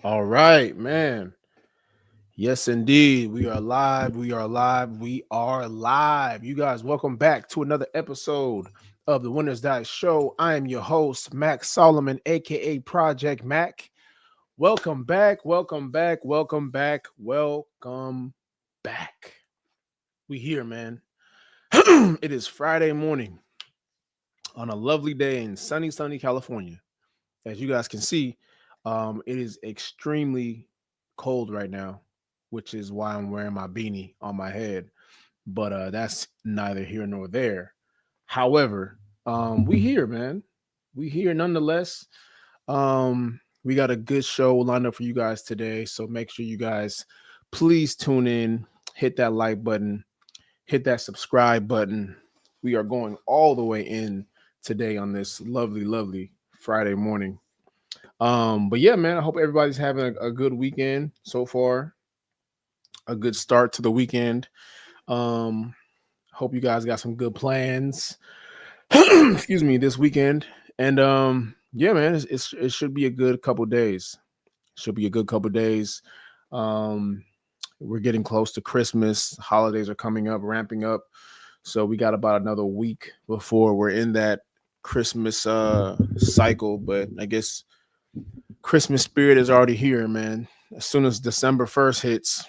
All right, man. Yes, indeed. We are live. We are live. We are live. You guys, welcome back to another episode of the Winners Diet Show. I am your host, Mac Solomon, aka Project Mac. Welcome back. Welcome back. Welcome back. Welcome back. We here, man. It is Friday morning on a lovely day in sunny California. As you guys can see, it is extremely cold right now, which is why I'm wearing my beanie on my head. But that's neither here nor there. However, we here, man. We here nonetheless. We got a good show lined up for you guys today, so make sure you guys please tune in, hit that like button, hit that subscribe button. We are going all the way in today on this lovely Friday morning. But yeah, man, I hope everybody's having a good weekend so far. A good start to the weekend. Um, hope you guys got some good plans. Excuse me, this weekend. And yeah, man, it should be a good couple days. Should be a good couple days. Um, we're getting close to Christmas. Holidays are coming up, ramping up. So we got about another week before we're in that Christmas cycle. But I guess Christmas spirit is already here, man. As soon as December 1st hits,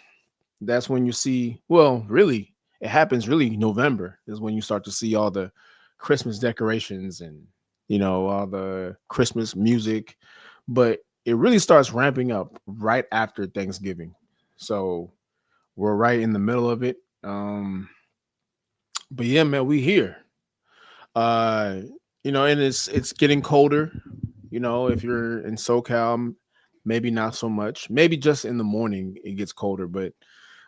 that's when you see, well, really, it happens really November is when you start to see all the Christmas decorations and, all the Christmas music. But it really starts ramping up right after Thanksgiving. So we're right in the middle of it. But yeah, man, we here. Uh, and it's getting colder. If you're in SoCal, maybe not so much. Maybe just in the morning it gets colder, but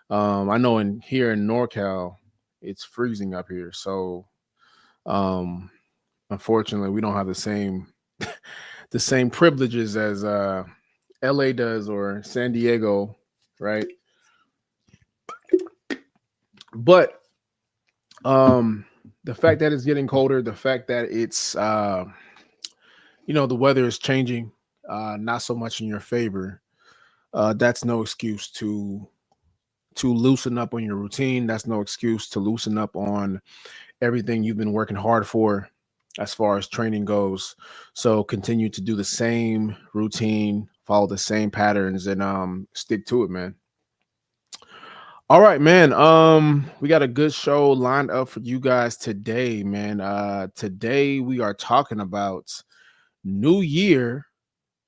I know in here in NorCal, it's freezing up here. So um, unfortunately, we don't have the same the same privileges as LA does or San Diego, right? But um, the fact that it's getting colder, the fact that it's the weather is changing, not so much in your favor. That's no excuse to loosen up on your routine. That's no excuse to loosen up on everything you've been working hard for as far as training goes. So continue to do the same routine, follow the same patterns, and stick to it, man. All right, man. We got a good show lined up for you guys today, man. Today we are talking about New Year,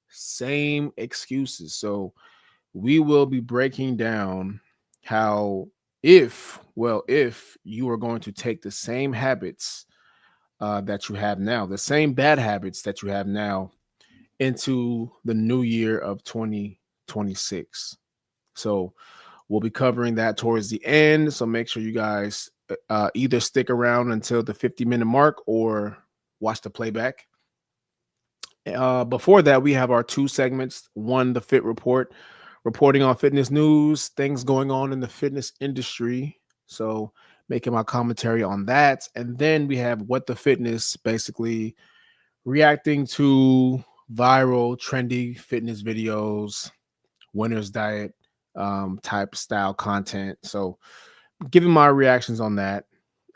same excuses. So we will be breaking down how if you are going to take the same habits that you have now, the same bad habits that you have now into the new year of 2026. So we'll be covering that towards the end. So make sure you guys either stick around until the 50-minute mark or watch the playback. Before that, we have our two segments. One, the Fit Report, reporting on fitness news, things going on in the fitness industry. So making my commentary on that. And then we have What the Fitness, basically reacting to viral, trendy fitness videos, winner's diet type style content. So giving my reactions on that.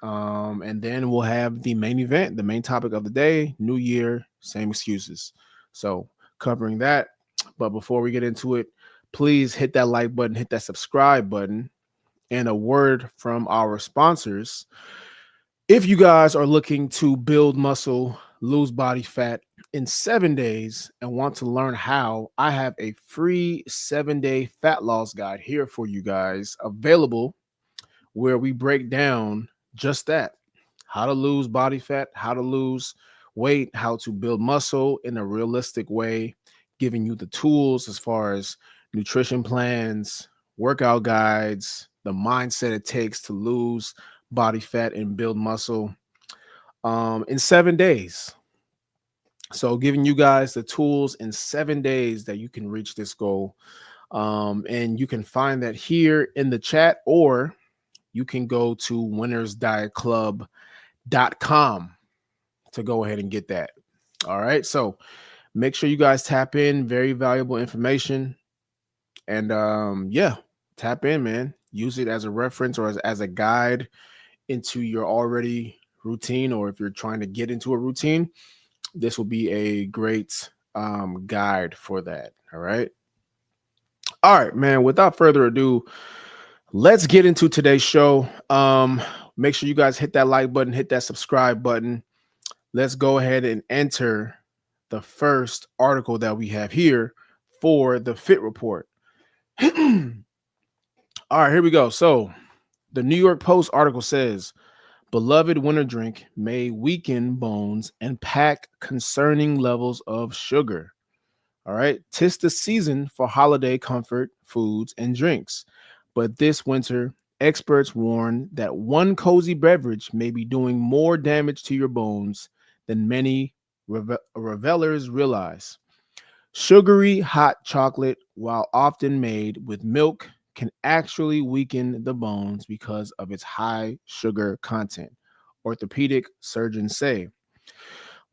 And then we'll have the main event, the main topic of the day, New Year, same excuses. So covering that. But before we get into it, please hit that like button, hit that subscribe button, and a word from our sponsors. If you guys are looking to build muscle, lose body fat in 7 days, and want to learn how, I have a free 7-day fat loss guide here for you guys available where we break down just that: how to lose body fat, how to lose weight, how to build muscle in a realistic way, giving you the tools as far as nutrition plans, workout guides, the mindset it takes to lose body fat and build muscle in 7 days. So, giving you guys the tools in 7 days that you can reach this goal. And you can find that here in the chat, or you can go to winnersdietclub.com to go ahead and get that. All right. So make sure you guys tap in. Very valuable information. And yeah, tap in, man. Use it as a reference or as a guide into your already routine, or if you're trying to get into a routine, this will be a great guide for that. All right. All right, man. Without further ado, let's get into today's show. Make sure you guys hit that like button, hit that subscribe button. Let's go ahead and enter the first article that we have here for the Fit Report. All right, here we go. So, the New York Post article says, beloved winter drink may weaken bones and pack concerning levels of sugar. All right. 'Tis the season for holiday comfort foods and drinks. But this winter, experts warn that one cozy beverage may be doing more damage to your bones than many revelers realize. Sugary hot chocolate, while often made with milk, can actually weaken the bones because of its high sugar content, orthopedic surgeons say.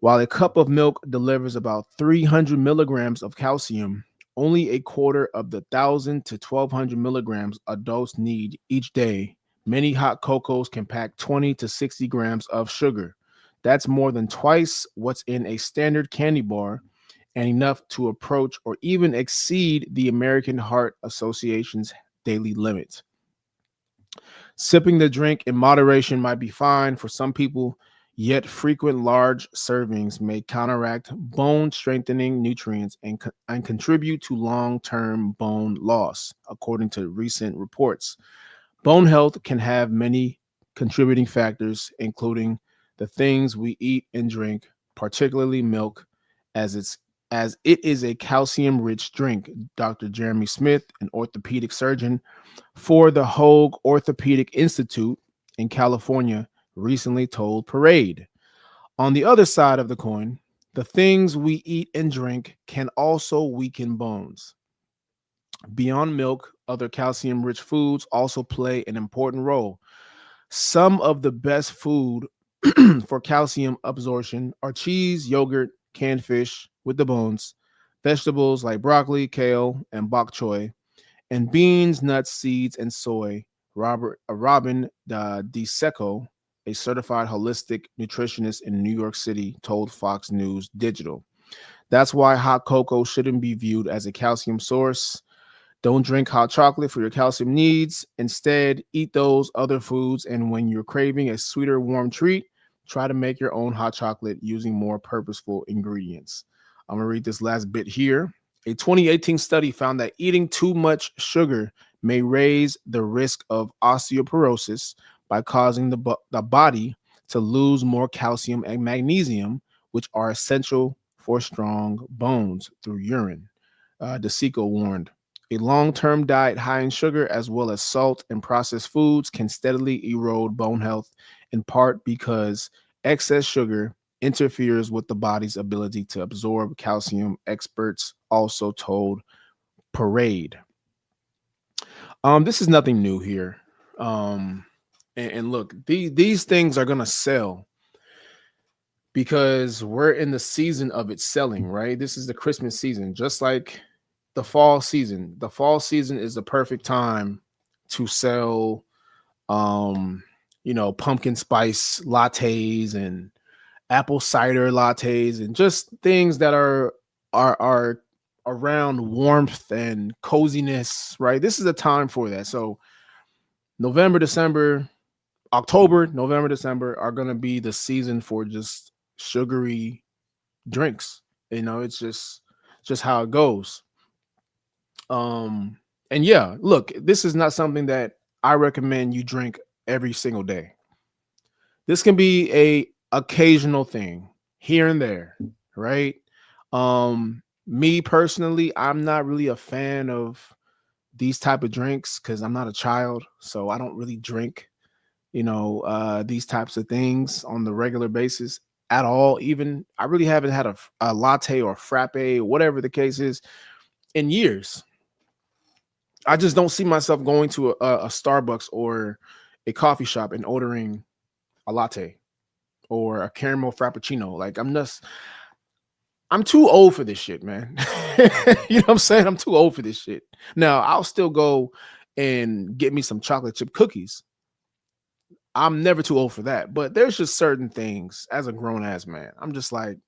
While a cup of milk delivers about 300 milligrams of calcium, only a quarter of the 1,000 to 1,200 milligrams adults need each day. Many hot cocos can pack 20 to 60 grams of sugar. That's more than twice what's in a standard candy bar, and enough to approach or even exceed the American Heart Association's daily limit. Sipping the drink in moderation might be fine for some people, yet frequent large servings may counteract bone strengthening nutrients and contribute to long term bone loss, according to recent reports. Bone health can have many contributing factors, including the things we eat and drink, particularly milk, as it's as it is a calcium rich drink. Dr. Jeremy Smith, an orthopedic surgeon for the Hoag Orthopedic Institute in California, recently told Parade. On the other side of the coin, the things we eat and drink can also weaken bones. Beyond milk, other calcium rich foods also play an important role. Some of the best food for calcium absorption are cheese, yogurt, canned fish with the bones, vegetables like broccoli, kale, and bok choy, and beans, nuts, seeds, and soy. Robin DeSecco, a certified holistic nutritionist in New York City, told Fox News Digital. That's why hot cocoa shouldn't be viewed as a calcium source. Don't drink hot chocolate for your calcium needs. Instead, eat those other foods. And when you're craving a sweeter, warm treat, try to make your own hot chocolate using more purposeful ingredients. I'm going to read this last bit here. A 2018 study found that eating too much sugar may raise the risk of osteoporosis by causing the body to lose more calcium and magnesium, which are essential for strong bones, through urine. DeSico warned. A long-term diet high in sugar as well as salt and processed foods can steadily erode bone health, in part because excess sugar interferes with the body's ability to absorb calcium, experts also told Parade. This is nothing new here. And look, these things are gonna sell because we're in the season of it selling, right? This is the Christmas season, just like the fall season. The fall season is the perfect time to sell pumpkin spice lattes and apple cider lattes and just things that are around warmth and coziness, right? This is a time for that. So November, December, October, November, December are going to be the season for just sugary drinks. It's just how it goes. And yeah, look, this is not something that I recommend you drink every single day. This can be a occasional thing here and there, right? Me personally, I'm not really a fan of these type of drinks because I'm not a child, so I don't really drink, these types of things on the regular basis at all. Even I really haven't had a latte or frappe, or whatever the case is, in years. I just don't see myself going to a Starbucks or a coffee shop and ordering a latte or a caramel frappuccino. Like, I'm too old for this shit, man. You know what I'm saying? I'm too old for this shit. Now, I'll still go and get me some chocolate chip cookies. I'm never too old for that. But there's just certain things as a grown ass man. I'm just like,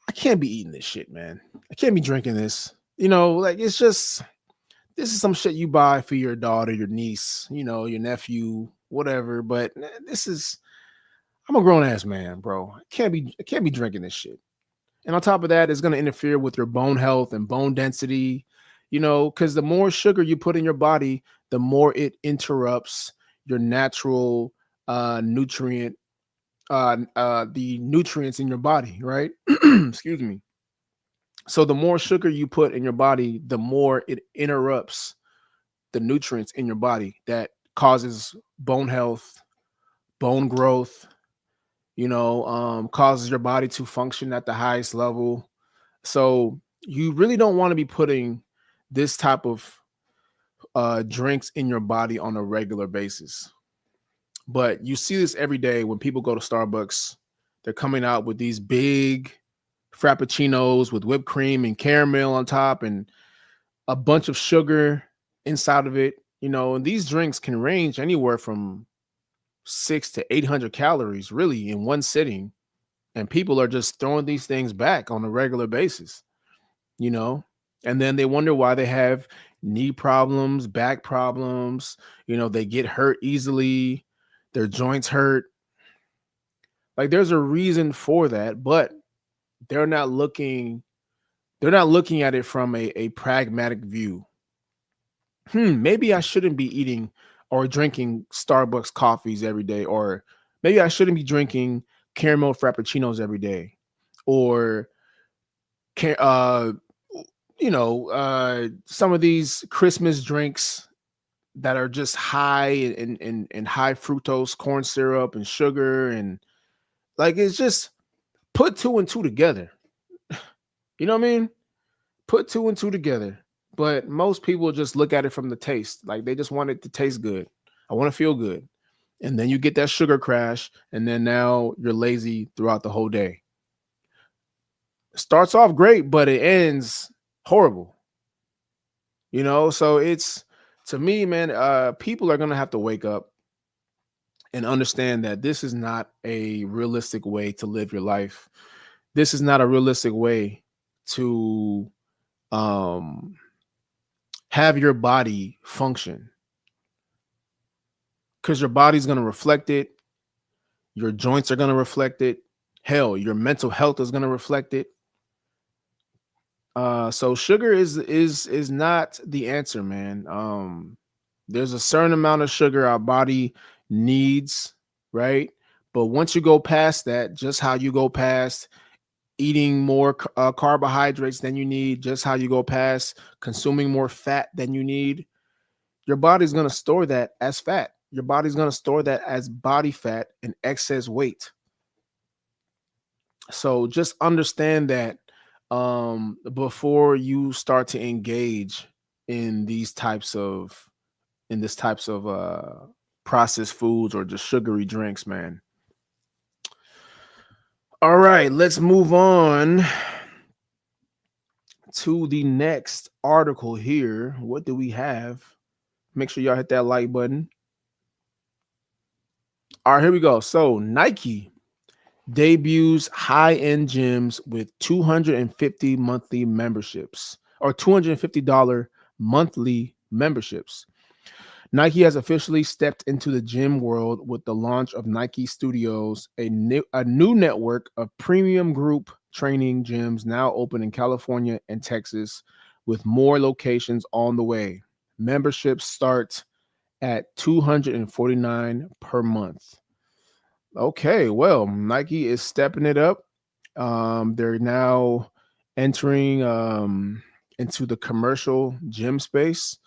I can't be eating this shit, man. I can't be drinking this. Like it's just this is some shit you buy for your daughter, your niece, your nephew, whatever. But this is I'm a grown ass man, bro. I can't be drinking this shit. And on top of that, it's going to interfere with your bone health and bone density, because the more sugar you put in your body, the more it interrupts your natural nutrient, the nutrients in your body, right? Excuse me. So the more sugar you put in your body, the more it interrupts the nutrients in your body that causes bone health, bone growth, causes your body to function at the highest level. So you really don't want to be putting this type of drinks in your body on a regular basis. But you see this every day when people go to Starbucks. They're coming out with these big frappuccinos with whipped cream and caramel on top and a bunch of sugar inside of it. And these drinks can range anywhere from 600 to 800 calories really in one sitting. And people are just throwing these things back on a regular basis, you know, and then they wonder why they have knee problems, back problems, they get hurt easily, their joints hurt. Like there's a reason for that, but they're not looking they're not looking at it from a pragmatic view. Maybe I shouldn't be eating or drinking Starbucks coffees every day, or maybe I shouldn't be drinking caramel frappuccinos every day, or ca- uh, some of these Christmas drinks that are just high in high fructose corn syrup and sugar, and like it's just put two and two together. You know what I mean? Put two and two together. But most people just look at it from the taste. Like they just want it to taste good. I want to feel good. And then you get that sugar crash, and then now you're lazy throughout the whole day. Starts off great, but it ends horrible. So it's to me, man, people are gonna have to wake up and understand that this is not a realistic way to live your life. This is not a realistic way to um have your body function, because your body's going to reflect it, your joints are going to reflect it, hell, your mental health is going to reflect it. So sugar is not the answer, man. There's a certain amount of sugar our body needs, right? But once you go past that, just how you go past eating more carbohydrates than you need, just how you go past consuming more fat than you need, your body's going to store that as fat. Your body's going to store that as body fat and excess weight. So just understand that before you start to engage in this types of processed foods or just sugary drinks, man. All right, let's move on to the next article here. What do we have? Make sure y'all hit that like button. All right, here we go. So Nike debuts high-end gyms with 250 monthly memberships, or $250 monthly memberships. Nike has officially stepped into the gym world with the launch of Nike Studios, a new network of premium group training gyms now open in California and Texas, with more locations on the way. Memberships start at $249 per month. Okay, well, Nike is stepping it up. They're now entering into the commercial gym space,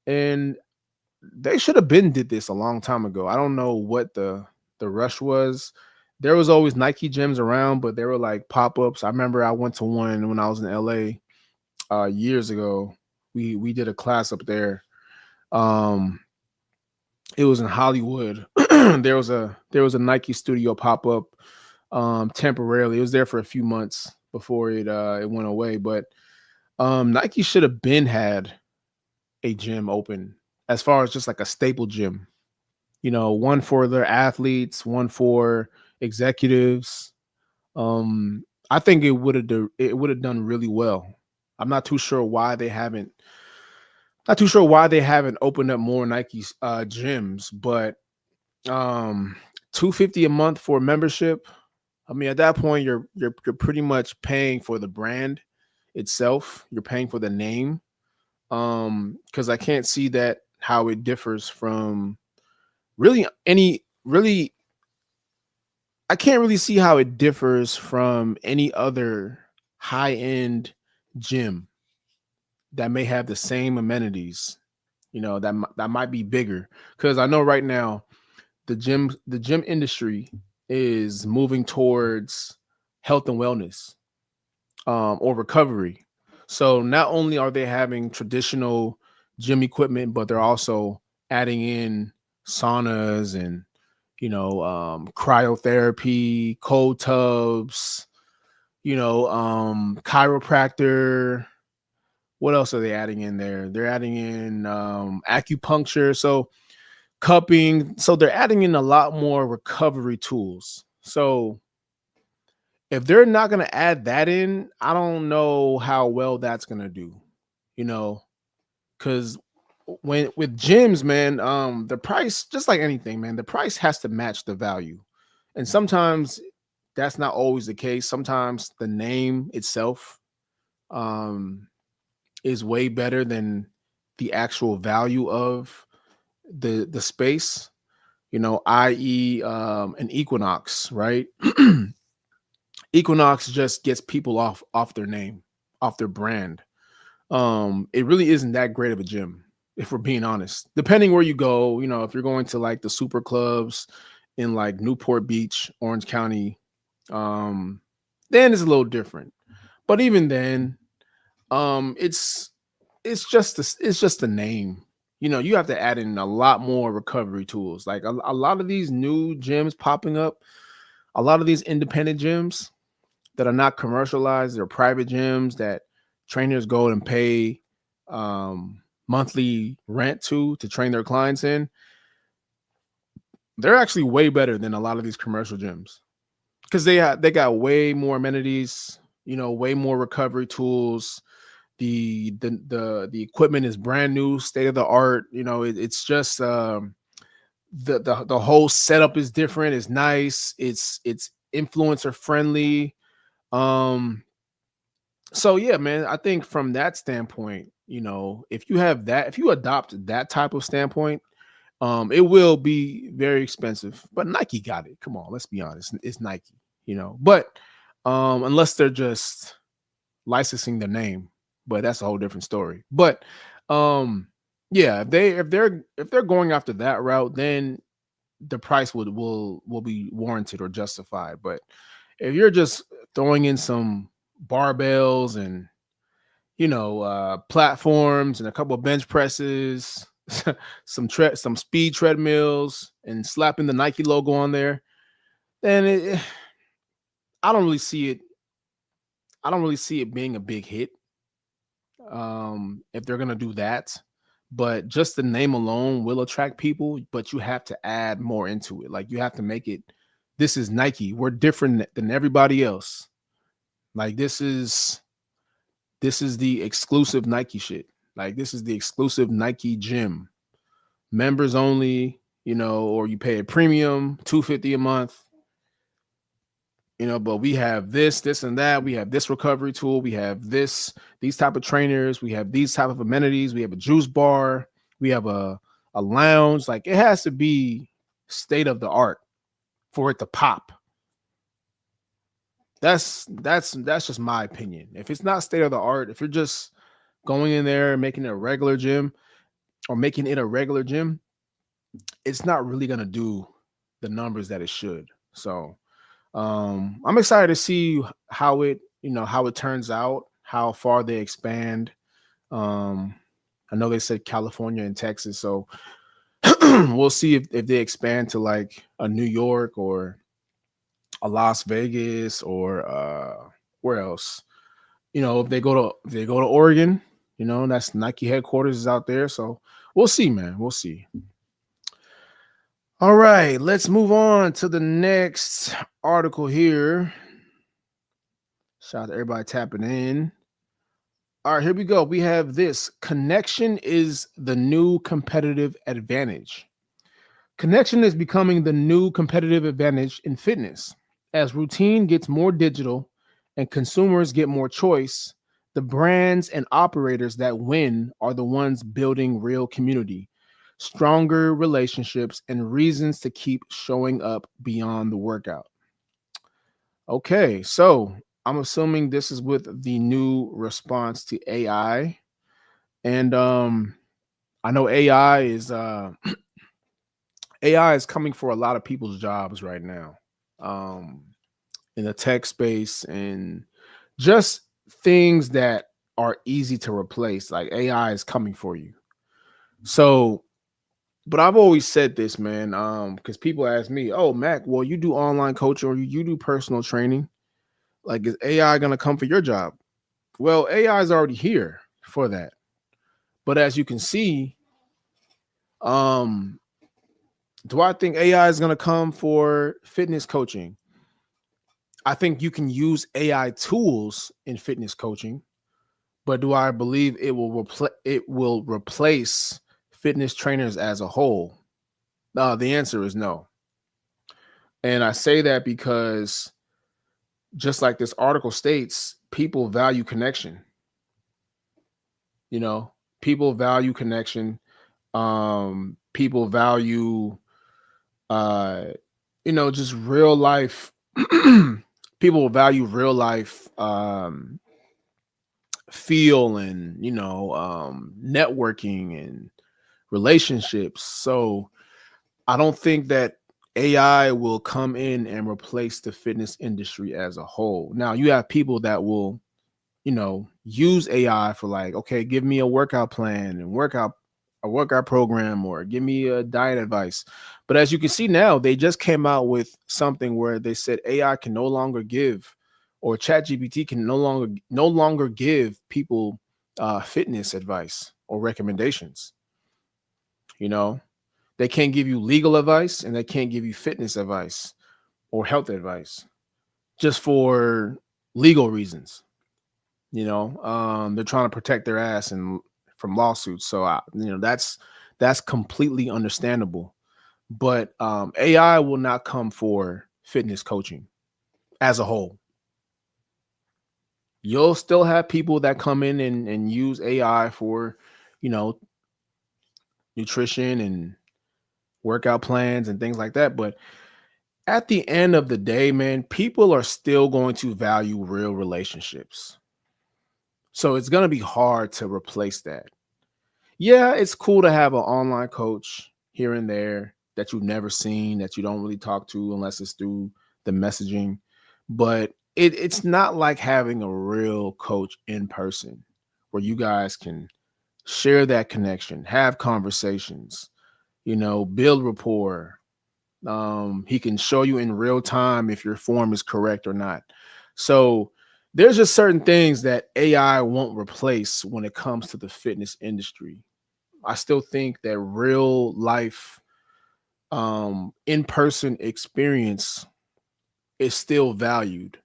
and they should have been did this a long time ago. I don't know what the rush was. There was always Nike gyms around, but they were like pop-ups. I remember I went to one when I was in LA years ago. We did a class up there. Um, it was in Hollywood. There was a Nike studio pop-up temporarily. It was there for a few months before it went away. But Nike should have been had a gym open as far as just like a staple gym. One for their athletes, one for executives. I think it would have done really well. I'm not too sure why they haven't not too sure why they haven't opened up more Nike gyms, but 250 a month for membership. I mean, at that point, you're pretty much paying for the brand itself. You're paying for the name. Because I can't see that how it differs from really. I can't really see how it differs from any other high end gym that may have the same amenities. That might be bigger. Because I know right now the gym industry is moving towards health and wellness, or recovery. So not only are they having traditional gym equipment, but they're also adding in saunas and cryotherapy, cold tubs, chiropractor. What else are they adding in there? They're adding in acupuncture. So cupping. So they're adding in a lot more recovery tools. So if they're not going to add that in, I don't know how well that's going to do, you know, because when with gyms, man, the price, just like anything, man, the price has to match the value. And sometimes that's not always the case. Sometimes the name itself um, is way better than the actual value of the space, i.e., an Equinox, right? Equinox just gets people off their name, off their brand. It really isn't that great of a gym, if we're being honest. Depending where you go, if you're going to like the super clubs in like Newport Beach, Orange County, um, then it's a little different. But even then, it's just the name. You have to add in a lot more recovery tools. Like a lot of these new gyms popping up, a lot of these independent gyms that are not commercialized. They're private gyms that trainers go and pay monthly rent to train their clients in. They're actually way better than a lot of these commercial gyms because they got way more amenities, way more recovery tools. The equipment is brand new, state of the art. It's just the whole setup is different. It's nice. It's influencer friendly. Um, So yeah, man, I think from that standpoint, if you adopt that type of standpoint, it will be very expensive. But Nike got it. Come on, let's be honest. It's Nike, But unless they're just licensing the name, but that's a whole different story. But yeah, if they're going after that route, then the price will be warranted or justified. But if you're just throwing in some barbells and platforms and a couple of bench presses, some speed treadmills, and slapping the Nike logo on there, then I don't really see it. I don't really see it being a big hit. If they're gonna do that, but just the name alone will attract people. But you have to add more into it. Like you have to make it. This is Nike. We're different than everybody else. Like this is the exclusive Nike shit. Like this is the exclusive Nike gym. Members only, or you pay a premium, 250 a month, but we have this and that. We have this recovery tool. We have these type of trainers. We have these type of amenities. We have a juice bar. We have a lounge. Like it has to be state of the art for it to pop. That's just my opinion. If it's not state of the art, if you're just going in there and making it a regular gym or making it a regular gym, it's not really gonna do the numbers that it should. So I'm excited to see how it turns out, how far they expand. Um, I know they said California and Texas, so we'll see if they expand to like a New York or a Las Vegas or where else? If they go to Oregon, that's Nike headquarters is out there. So we'll see, man. We'll see. All right, let's move on to the next article here. Shout out to everybody tapping in. All right, here we go. We have this: connection is the new competitive advantage. Connection is becoming the new competitive advantage in fitness. As routine gets more digital and consumers get more choice, the brands and operators that win are the ones building real community, stronger relationships, and reasons to keep showing up beyond the workout. Okay, so I'm assuming this is with the new response to AI. And I know AI is coming for a lot of people's jobs right now. Um, in the tech space and just things that are easy to replace. Like AI is coming for you. So, but I've always said this, man, because people ask me, "Oh, Mac, well, you do online coaching or you do personal training. Like, is AI going to come for your job?" Well, AI is already here for that. But as you can see, um, do I think AI is going to come for fitness coaching? I think you can use AI tools in fitness coaching, but do I believe it will replace fitness trainers as a whole? The answer is no. And I say that because just like this article states, people value connection. You know, people value connection. People value uh just real life. People value real life feel and networking and relationships. So I don't think that AI will come in and replace the fitness industry as a whole. Now you have people that will use AI for, like, okay, give me a workout plan and a workout program, or give me a diet advice. But as you can see now, they just came out with something where they said AI can no longer give, or ChatGPT can no longer give people fitness advice or recommendations. You know, they can't give you legal advice and they can't give you fitness advice or health advice just for legal reasons. They're trying to protect their ass and from lawsuits. So that's completely understandable. But AI will not come for fitness coaching as a whole. You'll still have people that come in and use AI for, you know, nutrition and workout plans and things like that. But at the end of the day, man, people are still going to value real relationships. So it's going to be hard to replace that. Yeah, it's cool to have an online coach here and there that you've never seen, that you don't really talk to unless it's through the messaging. But it's not like having a real coach in person where you guys can share that connection, have conversations, build rapport. He can show you in real time if your form is correct or not. So there's just certain things that AI won't replace when it comes to the fitness industry. I still think that real life, in-person experience is still valued.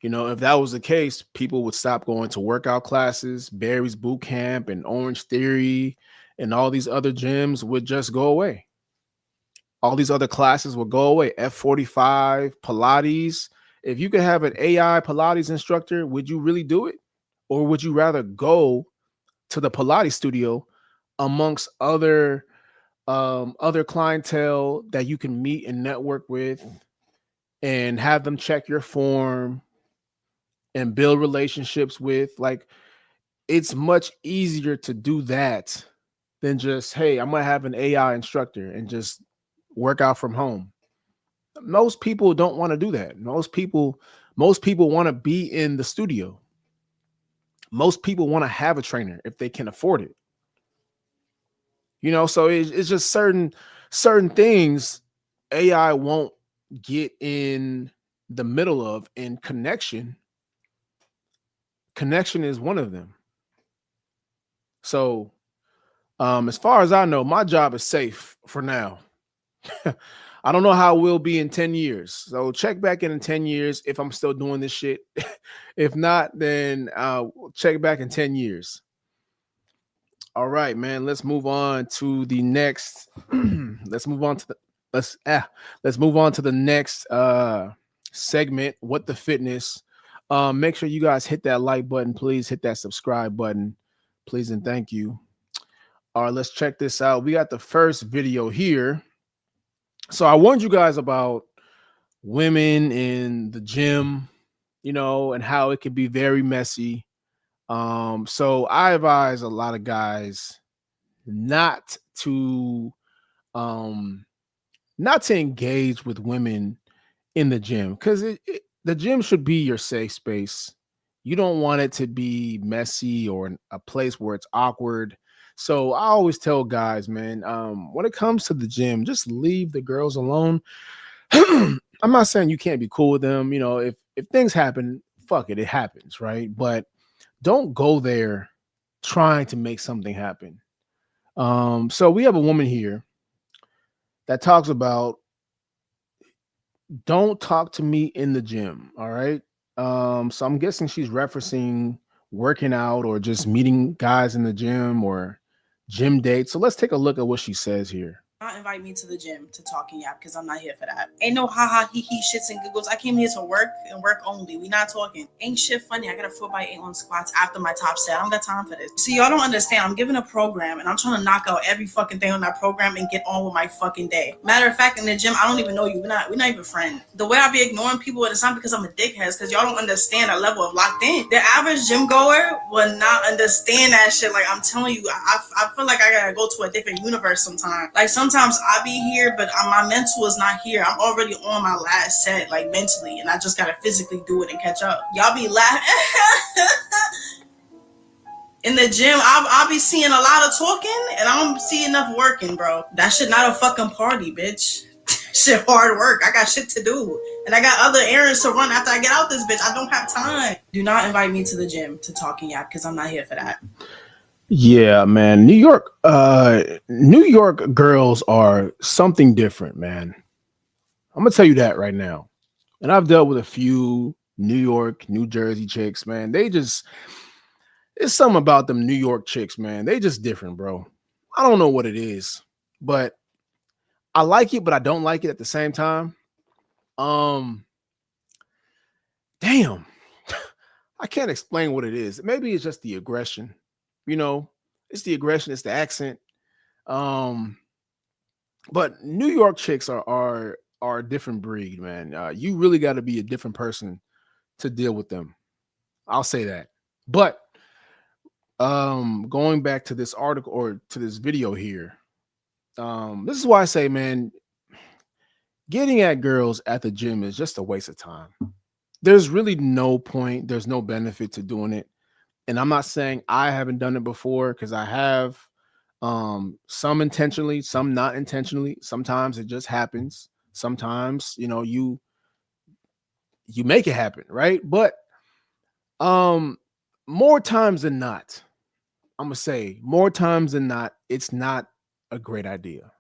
If that was the case, people would stop going to workout classes. Barry's Boot Camp and Orange Theory and all these other gyms would just go away. All these other classes would go away. F45, Pilates. If you could have an AI Pilates instructor, would you really do it? Or would you rather go to the Pilates studio amongst other clientele that you can meet and network with and have them check your form and build relationships with? Like, it's much easier to do that than just, hey, I'm gonna have an AI instructor and just work out from home. Most people don't want to do that. Most people want to be in the studio. Most people want to have a trainer if they can afford it. So it's just certain things AI won't get in the middle of, and connection is one of them. So as far as I know, my job is safe for now. I don't know how it will be in 10 years. So check back in 10 years if I'm still doing this shit. If not, then check back in 10 years. All right, man. Let's move on to the next. let's move on to the let's move on to the next segment. What the fitness. Make sure you guys hit that like button, please. Hit that subscribe button, please, and thank you. All right, let's check this out. We got the first video here. So I warned you guys about women in the gym, and how it can be very messy. So I advise a lot of guys not to um not to engage with women in the gym, because the gym should be your safe space. You don't want it to be messy or a place where it's awkward. So I always tell guys, man, when it comes to the gym, just leave the girls alone. I'm not saying you can't be cool with them. If things happen, fuck it, it happens, right? But don't go there trying to make something happen. So we have a woman here that talks about, don't talk to me in the gym. All right. So I'm guessing she's referencing working out or just meeting guys in the gym or gym dates. So let's take a look at what she says here. Not invite me to the gym to talk and yap because I'm not here for that. Ain't no haha he shits and giggles. I came here to work and work only. We not talking. Ain't shit funny. I got a 4x8 on squats after my top set. I don't got time for this. See, y'all don't understand. I'm giving a program and I'm trying to knock out every fucking thing on that program and get on with my fucking day. Matter of fact, in the gym, I don't even know you. We're not even friends. The way I be ignoring people, it's not because I'm a dickhead, it's because y'all don't understand that level of locked in. The average gym goer will not understand that shit. Like, I'm telling you, I feel like I gotta go to a different universe sometimes. Like, sometimes I be here, but my mental is not here. I'm already on my last set, like mentally, and I just gotta physically do it and catch up. Y'all be laughing. In the gym, I'll be seeing a lot of talking, and I don't see enough working, bro. That shit not a fucking party, bitch. Shit hard work. I got shit to do. And I got other errands to run after I get out this bitch. I don't have time. Do not invite me to the gym to talk and yap because I'm not here for that. Yeah, man. New York girls are something different, man. I'm gonna tell you that right now. And I've dealt with a few New York, New Jersey chicks, man. It's something about them New York chicks, man. They just different, bro. I don't know what it is, but I like it, but I don't like it at the same time. Damn. I can't explain what it is. Maybe it's just the aggression. It's the aggression, it's the accent. But New York chicks are a different breed, man. You really got to be a different person to deal with them. I'll say that. But going back to this article or to this video here, this is why I say, man, getting at girls at the gym is just a waste of time. There's really no point. There's no benefit to doing it. And I'm not saying I haven't done it before, because I have, some intentionally, some not intentionally. Sometimes it just happens. Sometimes, you make it happen, right? But more times than not, I'm gonna say more times than not, it's not a great idea.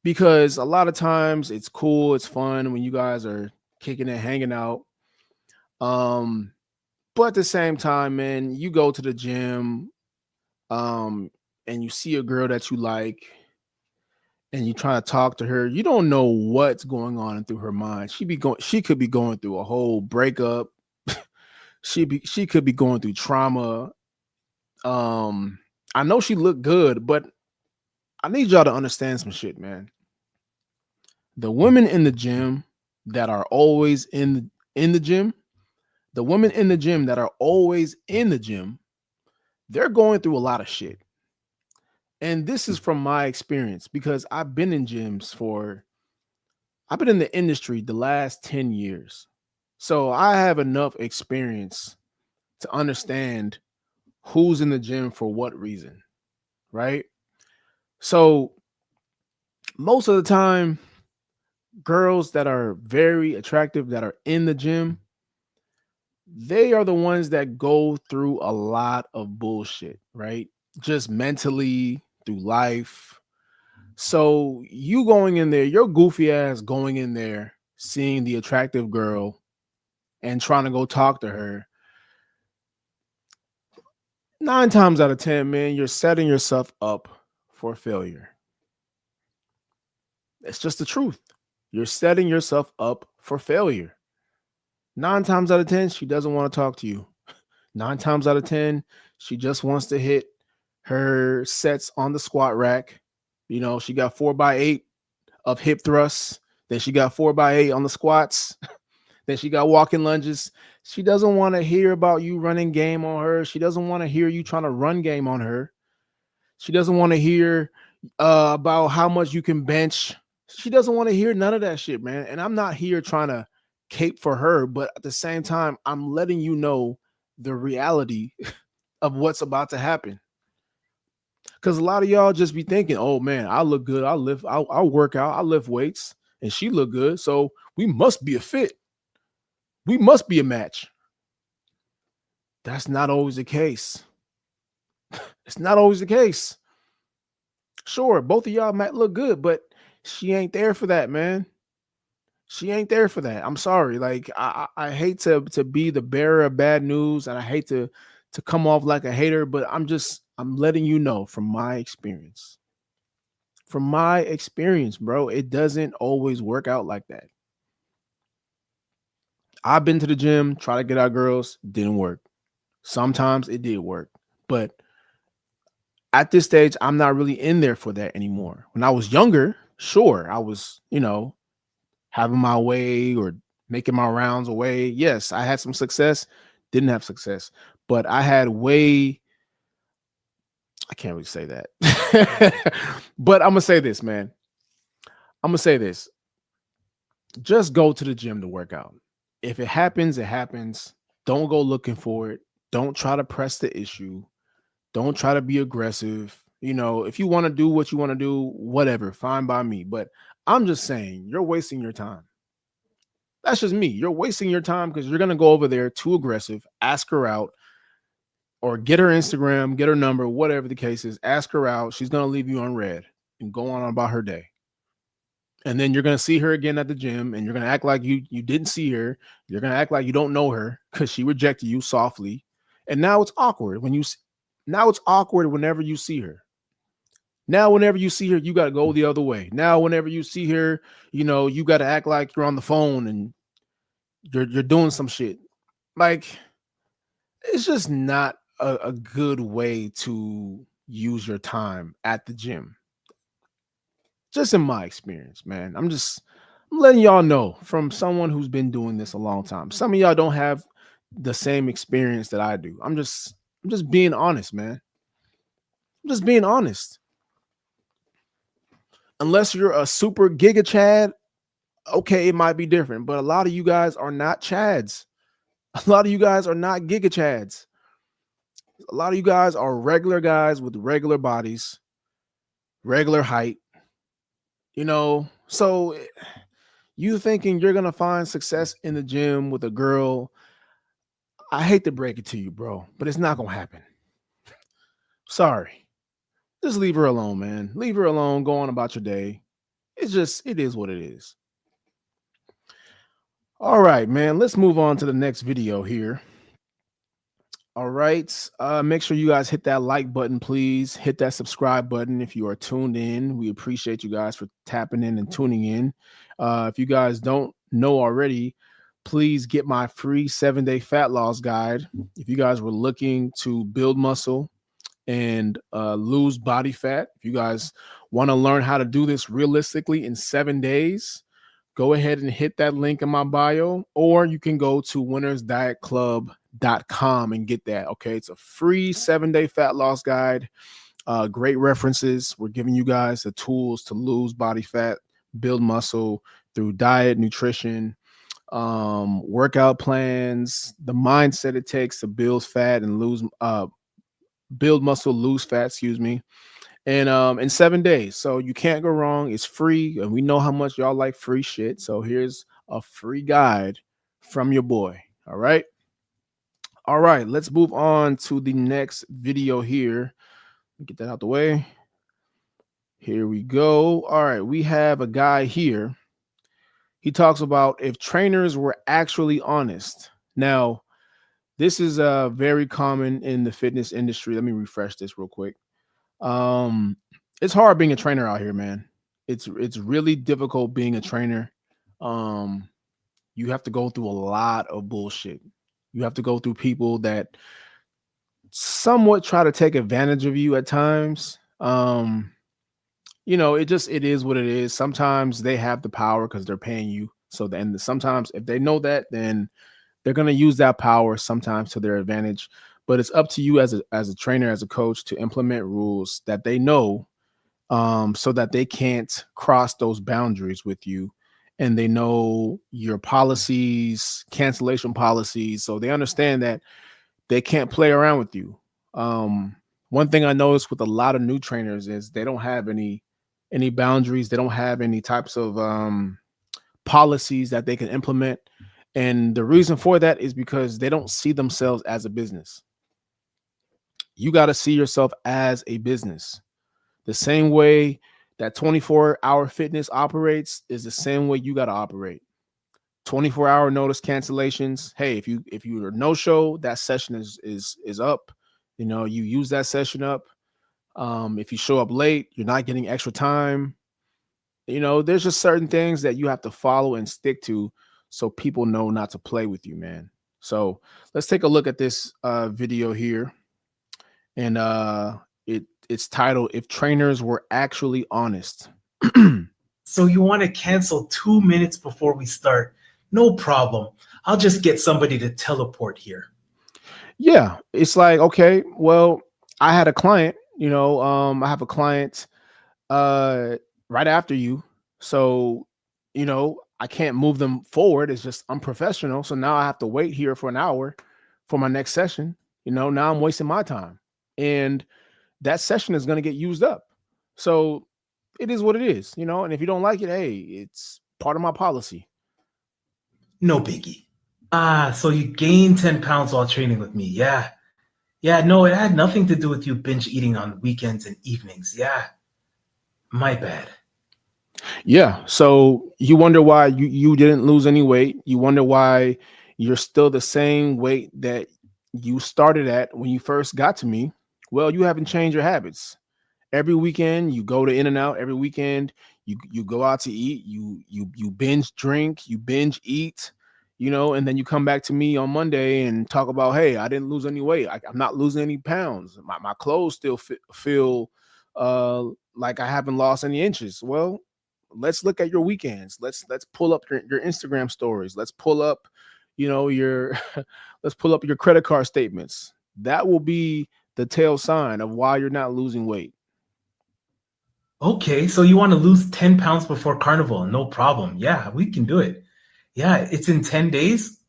Because a lot of times it's cool, it's fun when you guys are kicking it, hanging out. But at the same time, man, you go to the gym, and you see a girl that you like, and you try to talk to her. You don't know what's going on through her mind. She could be going through a whole breakup. she could be going through trauma. I know she looked good, but I need y'all to understand some shit, man. The women in the gym that are always in the gym, the women in the gym that are always in the gym, they're going through a lot of shit. And this is from my experience, because I've been in the industry the last 10 years. So I have enough experience to understand who's in the gym for what reason, right? So most of the time, girls that are very attractive that are in the gym, they are the ones that go through a lot of bullshit, right? Just mentally through life. So you going in there, your goofy ass going in there, seeing the attractive girl and trying to go talk to her. 9 times out of 10, man, you're setting yourself up for failure. It's just the truth. You're setting yourself up for failure. 9 times out of 10, she doesn't want to talk to you. 9 times out of 10, she just wants to hit her sets on the squat rack. You know, she got 4x8 of hip thrusts. Then she got 4x8 on the squats. Then she got walking lunges. She doesn't want to hear about you running game on her. She doesn't want to hear you trying to run game on her. She doesn't want to hear about how much you can bench. She doesn't want to hear none of that shit, man. And I'm not here trying to cape for her, but at the same time, I'm letting you know the reality of what's about to happen. Because a lot of y'all just be thinking, oh man, I look good. I'll work out. I lift weights and she look good. So we must be a fit. We must be a match. That's not always the case. It's not always the case. Sure, both of y'all might look good, but she ain't there for that, man. She ain't there for that. I'm sorry. Like I hate to be the bearer of bad news, and I hate to come off like a hater, but I'm letting you know from my experience. From my experience, bro, it doesn't always work out like that. I've been to the gym, try to get out girls, didn't work. Sometimes it did work, but at this stage, I'm not really in there for that anymore. When I was younger, sure, I was, having my way or making my rounds away. Yes, I had some success, didn't have success, but I had way, I can't really say that. But I'm going to say this, man. I'm going to say this. Just go to the gym to work out. If it happens, it happens. Don't go looking for it. Don't try to press the issue. Don't try to be aggressive. If you want to do what you want to do, whatever, fine by me. But I'm just saying, you're wasting your time. That's just me. You're wasting your time because you're going to go over there too aggressive, ask her out, or get her Instagram, get her number, whatever the case is, ask her out. She's going to leave you on red and go on about her day. And then you're going to see her again at the gym and you're going to act like you didn't see her. You're going to act like you don't know her because she rejected you softly. And now it's awkward whenever you see her. Now, whenever you see her, you got to go the other way. Now, whenever you see her, you got to act like you're on the phone and you're doing some shit. Like, it's just not a good way to use your time at the gym. Just in my experience, man. I'm letting y'all know from someone who's been doing this a long time. Some of y'all don't have the same experience that I do. I'm just being honest, man. I'm just being honest. Unless you're a super giga Chad, okay, it might be different. But a lot of you guys are not Chads. A lot of you guys are not giga Chads. A lot of you guys are regular guys with regular bodies, regular height. So you thinking you're going to find success in the gym with a girl, I hate to break it to you, bro, but it's not going to happen. Sorry. Just leave her alone, man. Leave her alone. Go on about your day. It is what it is. All right, man. Let's move on to the next video here. All right. Make sure you guys hit that like button, please. Hit that subscribe button if you are tuned in. We appreciate you guys for tapping in and tuning in. If you guys don't know already, please get my free 7-day fat loss guide. If you guys were looking to build muscle and lose body fat, if you guys want to learn how to do this realistically in 7 days, go ahead and hit that link in my bio, or you can go to winnersdietclub.com and get that. Okay, it's a free 7-day fat loss guide. Great references. We're giving you guys the tools to lose body fat, build muscle through diet, nutrition, workout plans, the mindset it takes to build fat and build muscle, lose fat, and in 7 days. So you can't go wrong. It's free, and we know how much y'all like free shit. So here's a free guide from your boy. All right. All right, let's move on to the next video here. Get that out the way. Here we go. All right, we have a guy here. He talks about if trainers were actually honest. Now, this is very common in the fitness industry. Let me refresh this real quick. Um, it's hard being a trainer out here, man. It's really difficult being a trainer. Um, you have to go through a lot of bullshit. You have to go through people that somewhat try to take advantage of you at times. It is what it is. Sometimes they have the power because they're paying you. So then sometimes if they know that, then they're gonna use that power sometimes to their advantage. But it's up to you as a trainer, as a coach, to implement rules that they know, so that they can't cross those boundaries with you. And they know your policies, cancellation policies, so they understand that they can't play around with you. One thing I noticed with a lot of new trainers is they don't have any boundaries. They don't have any types of policies that they can implement. And the reason for that is because they don't see themselves as a business. You got to see yourself as a business. The same way that 24-hour fitness operates is the same way you got to operate. 24-hour notice cancellations. Hey, if you are no show, that session is up. You use that session up. If you show up late, you're not getting extra time. There's just certain things that you have to follow and stick to so people know not to play with you, man. So let's take a look at this video here. And it's titled "If Trainers Were Actually Honest." So you want to cancel 2 minutes before we start? No problem. I'll just get somebody to teleport here. Yeah, it's like, okay, well, I had a client, I have a client right after you. So, I can't move them forward. It's just unprofessional. So now I have to wait here for an hour for my next session. Now I'm wasting my time. And that session is going to get used up. So it is what it is, and if you don't like it, hey, it's part of my policy. No biggie. So you gained 10 pounds while training with me. Yeah. Yeah, no, it had nothing to do with you binge eating on weekends and evenings. Yeah. My bad. Yeah. So you wonder why you didn't lose any weight. You wonder why you're still the same weight that you started at when you first got to me. Well, you haven't changed your habits. Every weekend you go to In-N-Out. Every weekend you go out to eat. You binge drink. You binge eat. And then you come back to me on Monday and talk about, hey, I didn't lose any weight. I'm not losing any pounds. My clothes still feel like I haven't lost any inches. Well, let's look at your weekends. Let's pull up your Instagram stories. Let's pull up, your let's pull up your credit card statements. That will be the tail sign of why you're not losing weight. Okay, so you want to lose 10 pounds before carnival? No problem. Yeah, we can do it. Yeah, it's in 10 days.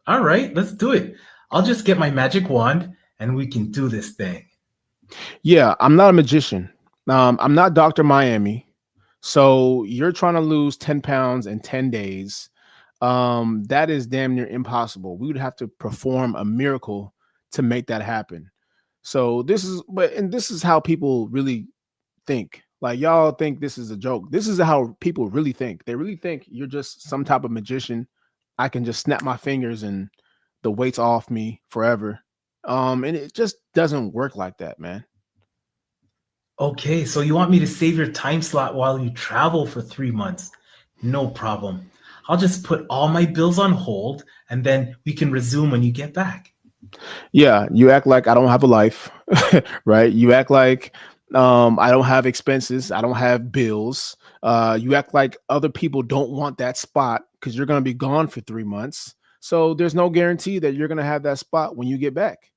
All right, let's do it. I'll just get my magic wand and we can do this thing. Yeah, I'm not a magician. I'm not Dr. Miami. So you're trying to lose 10 pounds in 10 days. That is damn near impossible. We would have to perform a miracle to make that happen. So this is how people really think. Like, y'all think this is a joke. This is how people really think. They really think you're just some type of magician. I can just snap my fingers and the weight's off me forever. And it just doesn't work like that, man. Okay, so you want me to save your time slot while you travel for 3 months? No problem. I'll just put all my bills on hold and then we can resume when you get back. Yeah, you act like I don't have a life, right? You act like I don't have expenses. I don't have bills. You act like other people don't want that spot because you're going to be gone for 3 months. So there's no guarantee that you're going to have that spot when you get back.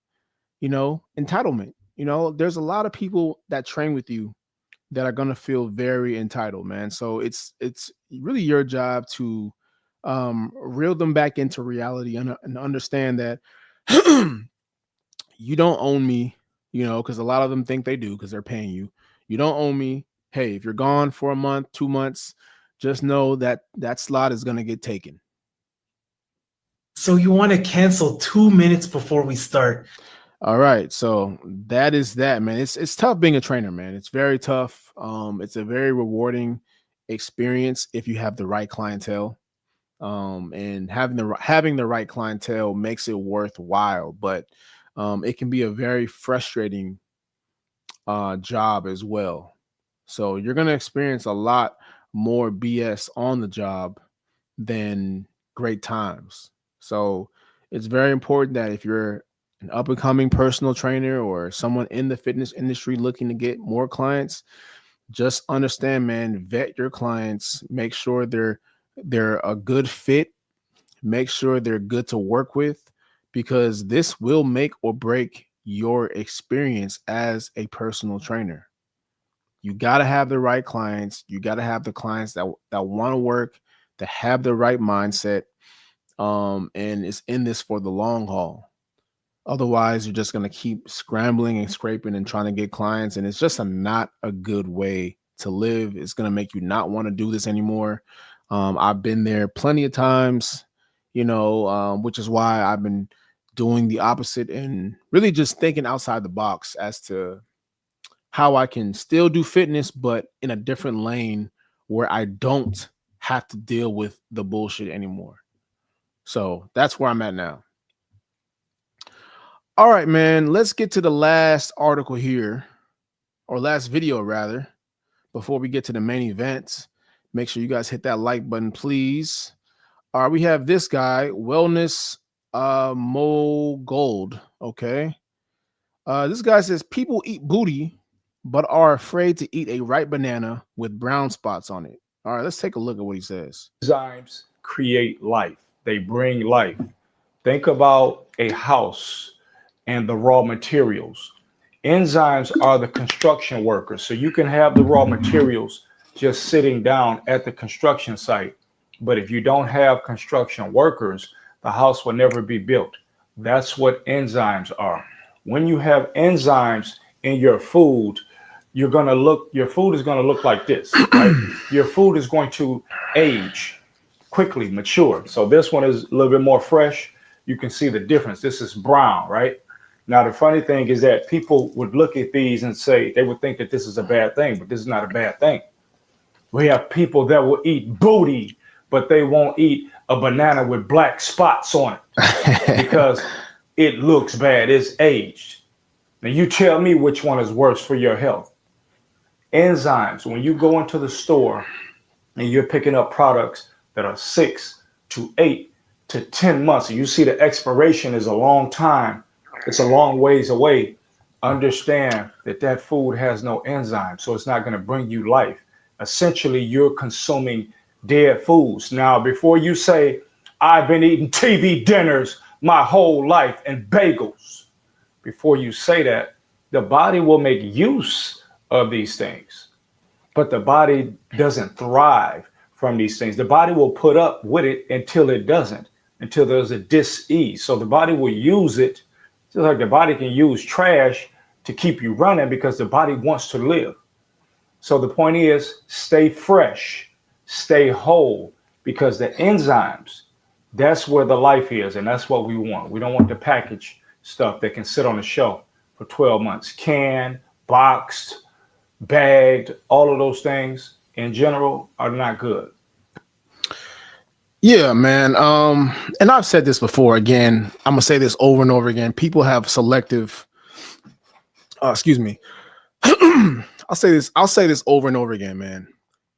Entitlement. There's a lot of people that train with you that are going to feel very entitled, man. So it's really your job to reel them back into reality and understand that you don't own me, because a lot of them think they do because they're paying you. You don't owe me. Hey, if you're gone for a month, 2 months, just know that that slot is going to get taken. So you want to cancel 2 minutes before we start? All right, so that is that, man. It's tough being a trainer, man. It's very tough. It's a very rewarding experience if you have the right clientele. And having the right clientele makes it worthwhile, but it can be a very frustrating job as well. So you're going to experience a lot more BS on the job than great times. So it's very important that if you're an up and coming personal trainer or someone in the fitness industry looking to get more clients, just understand, man, vet your clients, make sure they're a good fit, make sure they're good to work with, because this will make or break your experience as a personal trainer. You got to have the right clients. You got to have the clients that want to work, that have the right mindset, and is in this for the long haul. Otherwise, you're just going to keep scrambling and scraping and trying to get clients, and it's just not a good way to live. It's going to make you not want to do this anymore. I've been there plenty of times, which is why I've been doing the opposite and really just thinking outside the box as to how I can still do fitness, but in a different lane where I don't have to deal with the bullshit anymore. So that's where I'm at now. All right, man, let's get to the last article here, or last video rather, before we get to the main event. Make sure you guys hit that like button, please. All right, we have this guy, Wellness Mo Gold. Okay. This guy says people eat booty, but are afraid to eat a ripe banana with brown spots on it. All right, let's take a look at what he says. Enzymes create life. They bring life. Think about a house and the raw materials. Enzymes are the construction workers. So you can have the raw materials just sitting down at the construction site. But if you don't have construction workers, the house will never be built. That's what enzymes are. When you have enzymes in your food, your food is going to look like this, right? Your food is going to age quickly, mature. So this one is a little bit more fresh. You can see the difference. This is brown, right? Now, the funny thing is that people would look at these and say, they would think that this is a bad thing, but this is not a bad thing. We have people that will eat booty, but they won't eat a banana with black spots on it because it looks bad. It's aged. Now, you tell me which one is worse for your health. Enzymes, when you go into the store and you're picking up products that are 6 to 8 to 10 months, and you see the expiration is a long time, it's a long ways away, understand that that food has no enzyme, so it's not going to bring you life. Essentially, you're consuming dead foods. Now, before you say, I've been eating TV dinners my whole life and bagels, before you say that, the body will make use of these things, but the body doesn't thrive from these things. The body will put up with it until it doesn't, until there's a dis-ease. So the body will use it, just like the body can use trash to keep you running because the body wants to live. So the point is, stay fresh, stay whole, because the enzymes, that's where the life is, and that's what we want. We don't want the packaged stuff that can sit on the shelf for 12 months. Canned, boxed, bagged, all of those things in general are not good. Yeah, man. And I've said this before. Again, I'm gonna say this over and over again. People have selective. Excuse me. I'll say this over and over again, man.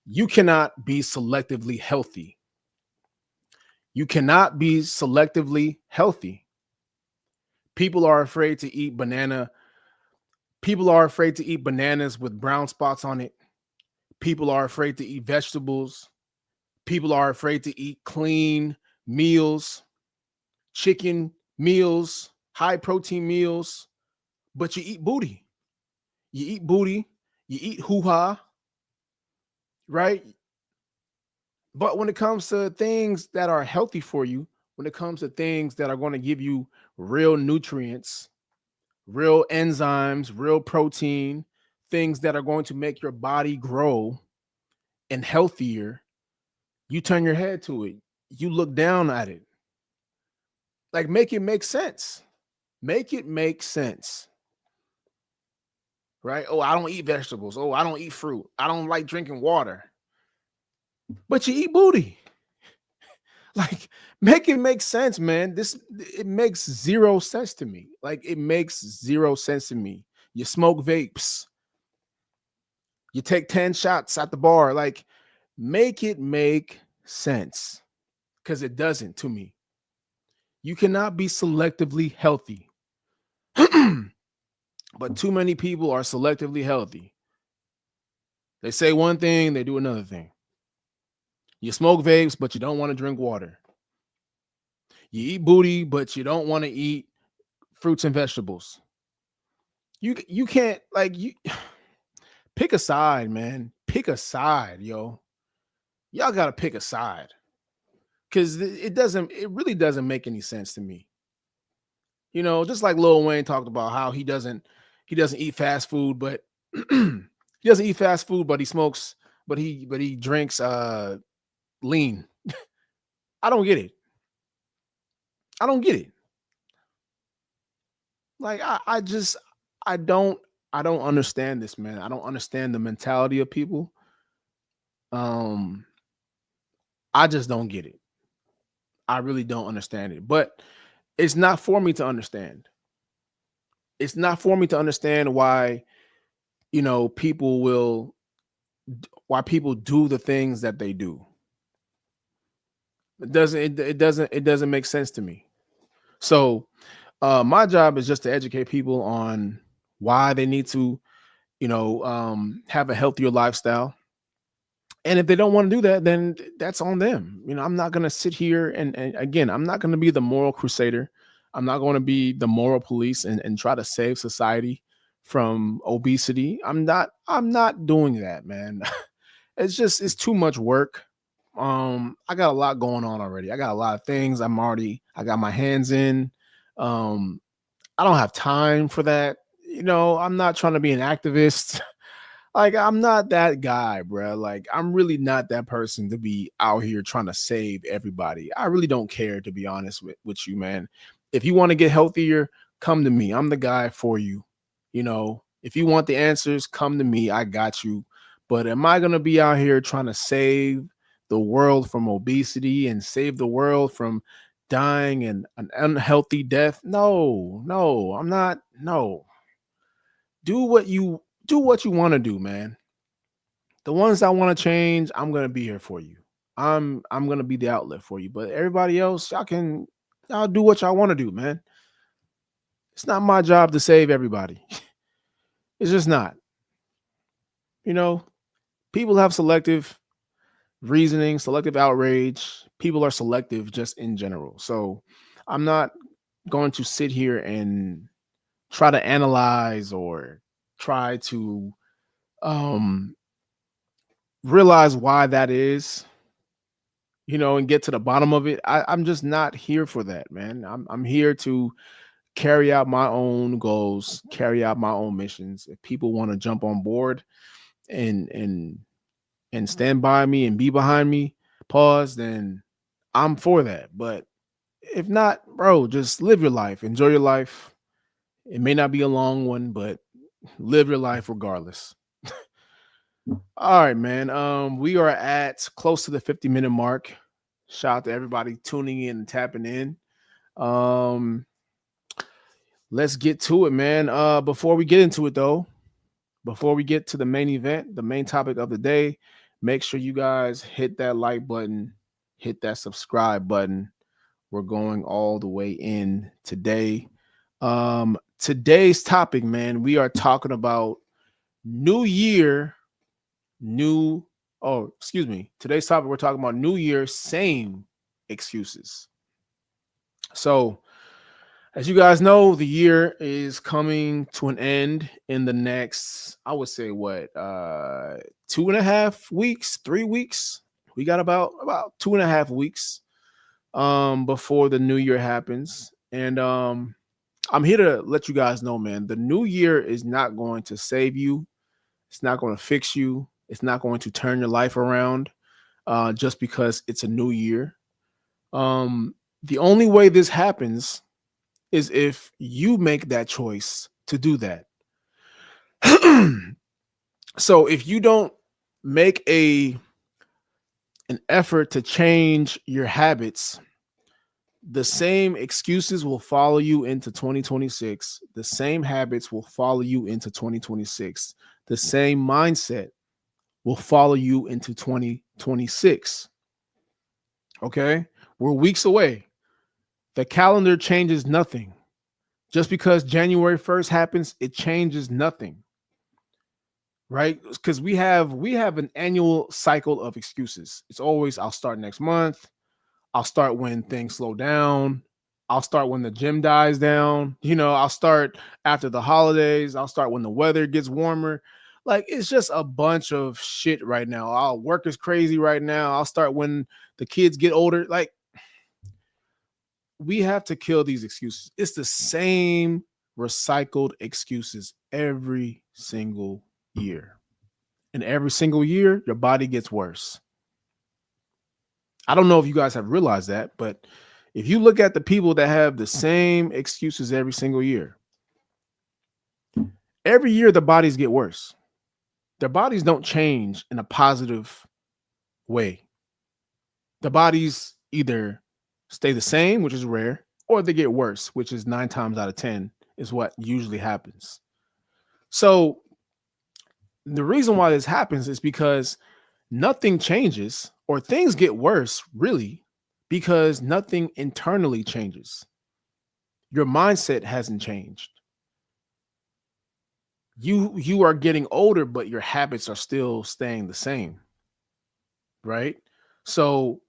You cannot be selectively healthy. You cannot be selectively healthy. People are afraid to eat banana. People are afraid to eat bananas with brown spots on it. People are afraid to eat vegetables. People are afraid to eat clean meals, chicken meals, high protein meals, but you eat booty. You eat booty, you eat hoo-ha, right? But when it comes to things that are healthy for you, when it comes to things that are going to give you real nutrients, real enzymes, real protein, things that are going to make your body grow and healthier, you turn your head to it. You look down at it. Like, make it make sense. Make it make sense. Right? Oh, I don't eat vegetables. Oh, I don't eat fruit. I don't like drinking water. But you eat booty. Like, make it make sense, man. It makes zero sense to me. Like, it makes zero sense to me. You smoke vapes. You take 10 shots at the bar. Like, make it make sense. Because it doesn't to me. You cannot be selectively healthy. But too many people are selectively healthy. They say one thing, they do another thing. You smoke vapes, but you don't want to drink water. You eat booty, but you don't want to eat fruits and vegetables. You can't, like, you pick a side, man. Pick a side, yo. Y'all gotta pick a side. Because it really doesn't make any sense to me. You know, just like Lil Wayne talked about how he doesn't eat fast food, but he doesn't eat fast food, but he smokes, but he drinks lean. I don't get it. I don't get it. Like, I don't understand this, man. I don't understand the mentality of people. I just don't get it. I really don't understand it. But it's not for me to understand. It's not for me to understand why, you know, why people do the things that they do. It doesn't make sense to me. So my job is just to educate people on why they need to, you know, have a healthier lifestyle. And if they don't want to do that, then that's on them. You know, I'm not going to sit here and again, I'm not going to be the moral crusader. I'm not going to be the moral police and try to save society from obesity. I'm not doing that, man. It's too much work. I got a lot going on already. I got a lot of things I got my hands in. I don't have time for that. You know, I'm not trying to be an activist. Like, I'm not that guy, bro. Like, I'm really not that person to be out here trying to save everybody. I really don't care, to be honest with you, man. If you want to get healthier, come to me. I'm the guy for you. You know, if you want the answers, come to me. I got you. But am I going to be out here trying to save the world from obesity and save the world from dying and an unhealthy death? No, I'm not. No. Do what you want to do, man. The ones that want to change, I'm going to be here for you. I'm going to be the outlet for you. But everybody else, y'all do what y'all want to do, man. It's not my job to save everybody. It's just not. You know, people have selective reasoning, selective outrage. People are selective just in general. So I'm not going to sit here and try to analyze or try to realize why that is, you know, and get to the bottom of it. I'm just not here for that, man. I'm here to carry out my own goals, carry out my own missions. If people want to jump on board and stand by me and be behind me, pause, then I'm for that. But if not, bro, just live your life, enjoy your life. It may not be a long one, but live your life regardless. All right, man. We are at close to the 50-minute mark. Shout out to everybody tuning in and tapping in. Let's get to it, man. Before we get into it, though, before we get to the main event, the main topic of the day, make sure you guys hit that like button, hit that subscribe button. We're going all the way in today. Today's topic, man, we are talking about New Year, today's topic, we're talking about New Year, same excuses. So, as you guys know, the year is coming to an end in the next, I would say, 2.5 weeks, 3 weeks. We got about 2.5 weeks before the new year happens. And I'm here to let you guys know, man, the new year is not going to save you. It's not going to fix you. It's not going to turn your life around just because it's a new year. The only way this happens is if you make that choice to do that. So if you don't make an effort to change your habits, the same excuses will follow you into 2026. The same habits will follow you into 2026. The same mindset will follow you into 2026. Okay? We're weeks away. The calendar changes nothing. Just because January 1st happens, it changes nothing. Right? Because we have an annual cycle of excuses. It's always, I'll start next month. I'll start when things slow down. I'll start when the gym dies down. I'll start after the holidays. I'll start when the weather gets warmer. Like, it's just a bunch of shit right now. Our work is crazy right now. I'll start when the kids get older. Like, we have to kill these excuses. It's the same recycled excuses every single year. And every single year, your body gets worse. I don't know if you guys have realized that, but if you look at the people that have the same excuses every single year, every year the bodies get worse. Their bodies don't change in a positive way. The bodies either stay the same, which is rare, or they get worse, which is 9 times out of 10 is what usually happens. So the reason why this happens is because nothing changes, or things get worse, really, because nothing internally changes. Your mindset hasn't changed. You are getting older, but your habits are still staying the same, right? So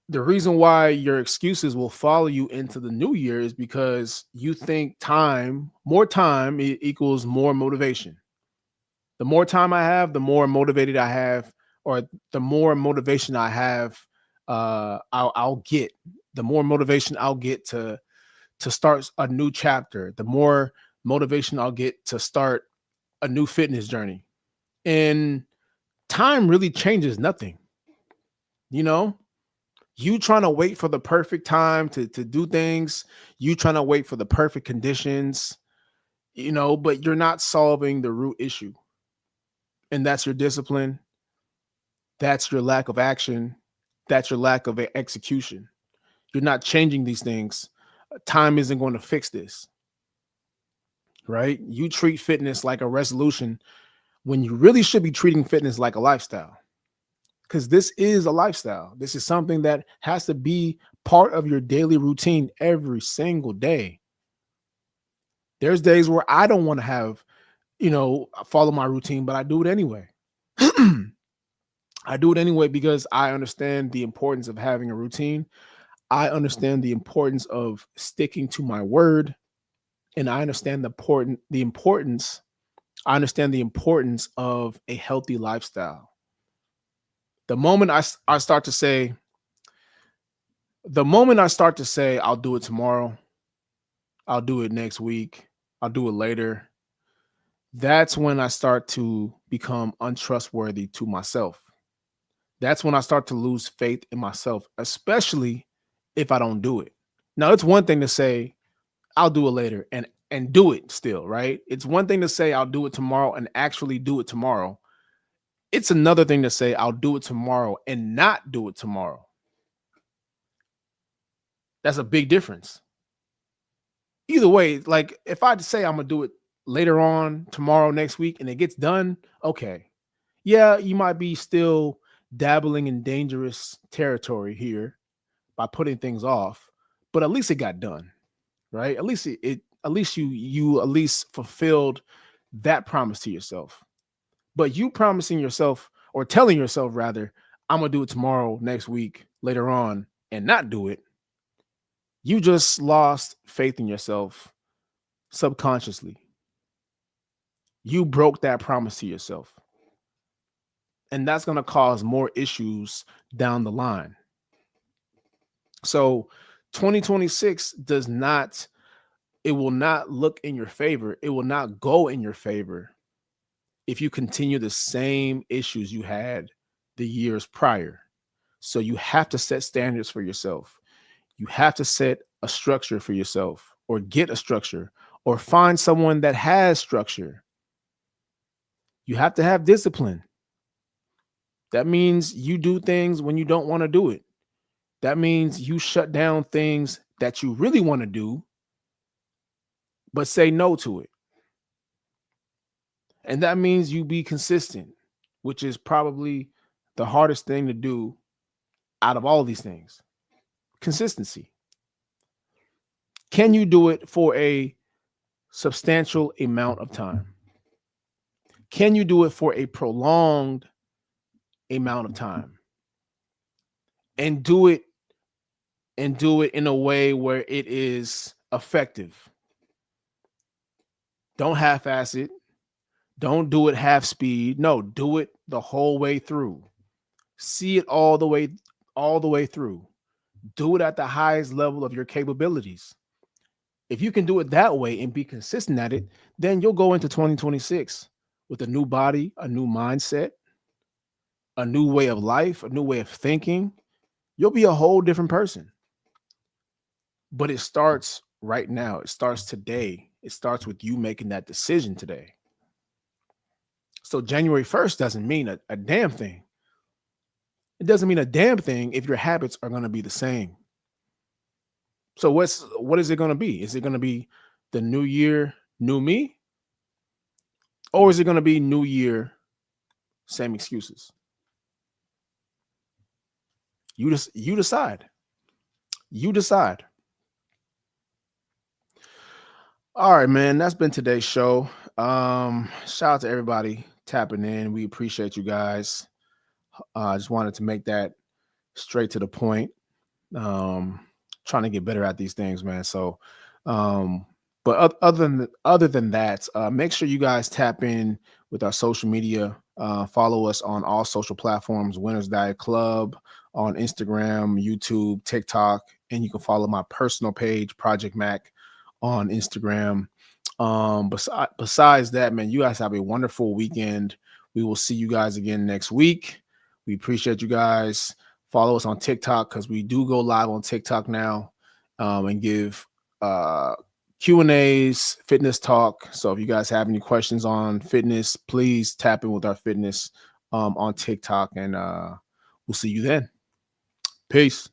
the reason why your excuses will follow you into the new year is because you think more time equals more motivation. The more time I have, the more motivated I have, or the more motivation I have, I'll get. The more motivation I'll get to start a new chapter, the more motivation I'll get to start a new fitness journey. And time really changes nothing. You trying to wait for the perfect time to do things, you trying to wait for the perfect conditions, but you're not solving the root issue. And that's your discipline. That's your lack of action. That's your lack of execution. You're not changing these things. Time isn't going to fix this, right? You treat fitness like a resolution when you really should be treating fitness like a lifestyle, because this is a lifestyle. This is something that has to be part of your daily routine every single day. There's days where I don't want to follow my routine, but I do it anyway. I do it anyway because I understand the importance of having a routine. I understand the importance of sticking to my word, and I understand the importance of a healthy lifestyle. The moment I start to say I'll do it tomorrow, I'll do it next week, I'll do it later, that's when I start to become untrustworthy to myself. That's when I start to lose faith in myself, especially if I don't do it. Now, it's one thing to say, I'll do it later and do it still, right? It's one thing to say, I'll do it tomorrow and actually do it tomorrow. It's another thing to say, I'll do it tomorrow and not do it tomorrow. That's a big difference. Either way, like if I say I'm going to do it later on, tomorrow, next week, and it gets done, okay. Yeah, you might be still dabbling in dangerous territory here by putting things off, but at least it got done, right? At least you at least fulfilled that promise to yourself. But you promising yourself, or telling yourself rather, I'm gonna do it tomorrow, next week, later on, and not do it, you just lost faith in yourself subconsciously. You broke that promise to yourself. And that's going to cause more issues down the line. So 2026 it will not look in your favor. It will not go in your favor if you continue the same issues you had the years prior. So you have to set standards for yourself. You have to set a structure for yourself, or get a structure, or find someone that has structure. You have to have discipline. That means you do things when you don't want to do it. That means you shut down things that you really want to do, but say no to it. And that means you be consistent, which is probably the hardest thing to do out of all these things. Consistency. Can you do it for a substantial amount of time? Can you do it for a prolonged amount of time? And do it in a way where it is effective. Don't half-ass it. Don't do it half speed. No, do it the whole way through. See it all the way through. Do it at the highest level of your capabilities. If you can do it that way and be consistent at it, then you'll go into 2026 with a new body, a new mindset, a new way of life, a new way of thinking. You'll be a whole different person. But it starts right now. It starts today. It starts with you making that decision today. So January 1st doesn't mean a damn thing. It doesn't mean a damn thing if your habits are going to be the same. So what is it going to be? Is it going to be the new year, new me? Or is it going to be new year, same excuses? You decide. You decide. All right, man. That's been today's show. Shout out to everybody tapping in. We appreciate you guys. I just wanted to make that straight to the point. Trying to get better at these things, man. So, but other than that, make sure you guys tap in with our social media. Follow us on all social platforms, Winners Diet Club, on Instagram, YouTube, TikTok, and you can follow my personal page, Project Mac, on Instagram. Besides that, man, you guys have a wonderful weekend. We will see you guys again next week. We appreciate you guys. Follow us on TikTok, because we do go live on TikTok now, and give Q&As, fitness talk. So if you guys have any questions on fitness, please tap in with our fitness on TikTok, and we'll see you then. Peace.